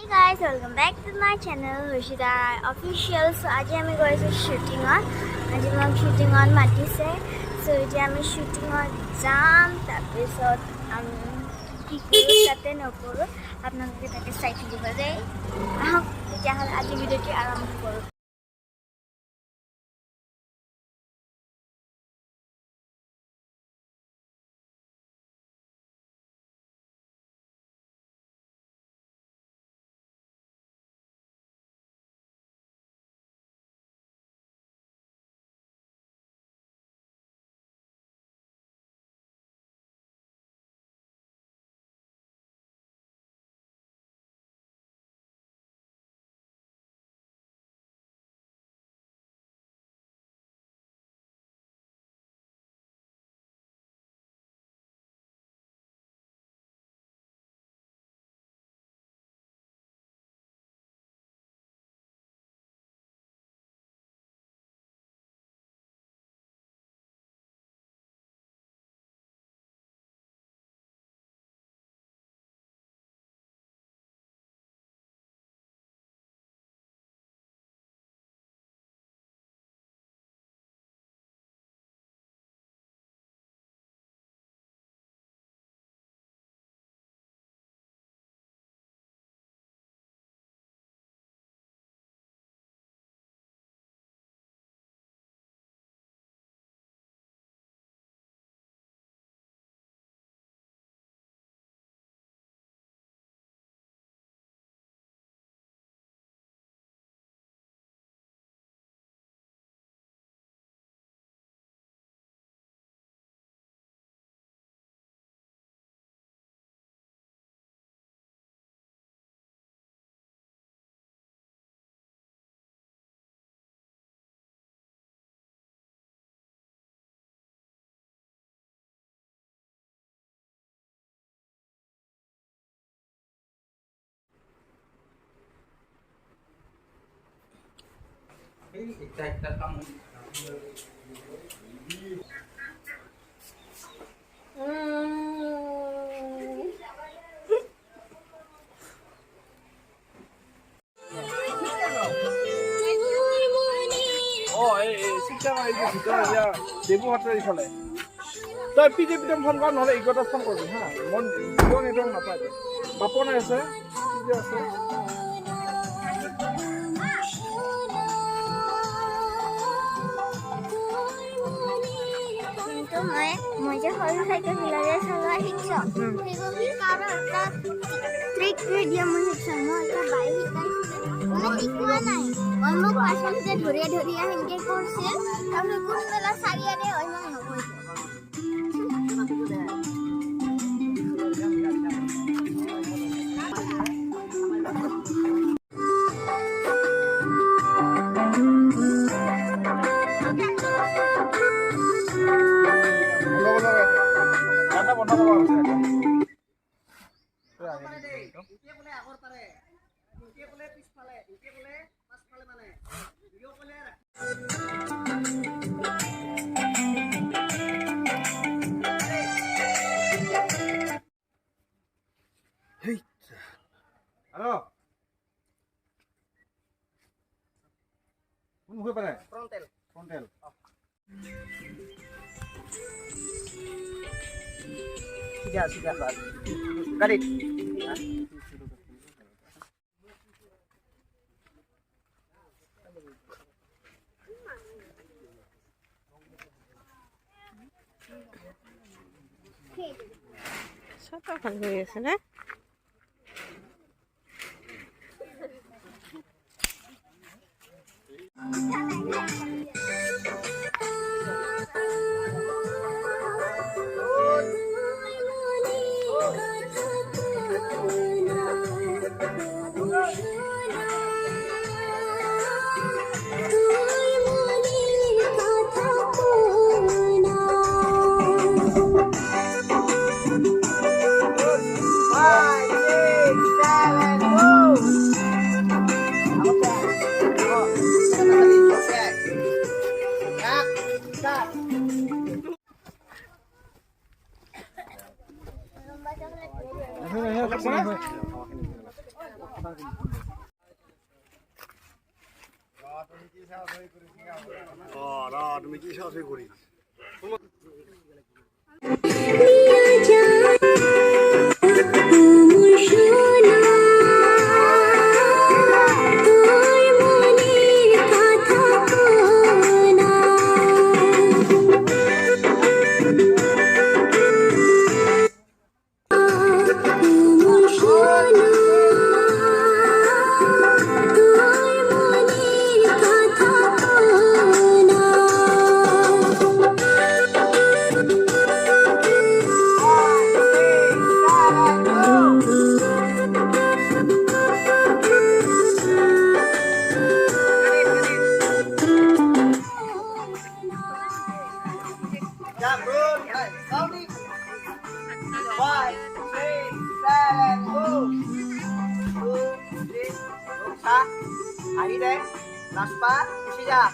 Hey guys, welcome back to my channel Harshita Ray official. So today I'm going to shooting on. Today I'm shooting on matise. So today I'm shooting on jam. Episode tate no koro. Apnaloke take side diba de. Today hal aji video ti arambho koro. Debu হাতের ইফালে তই PJ পিটম phone কৰ নহলে ইগত phone কৰবি হা মন Jio network নাপায় বাপনে আছে PJ আছে কিন্তু মই যে সৰু চাইকেল চলালে চলোৱা শিকছো সেইবাবে কাৰো এটা ট্ৰিক ভিডিঅ' মই শিকছো মই এটা বাইক শিকাইছিল মানে শিকোৱা নাই মই মোক পাছতে ধৰিয়া সেনেকে কৰিছিল তাৰপিছত কোনবেলা চাৰিয়াৰে হয় মই নকৰিছোঁ Halo. Mun gue pada? Frontal. Frontal. Sudah, Pak. Garit. Satu kan biasanya. তুমি কি সাহায্য করিস Hari deh, last part, siap.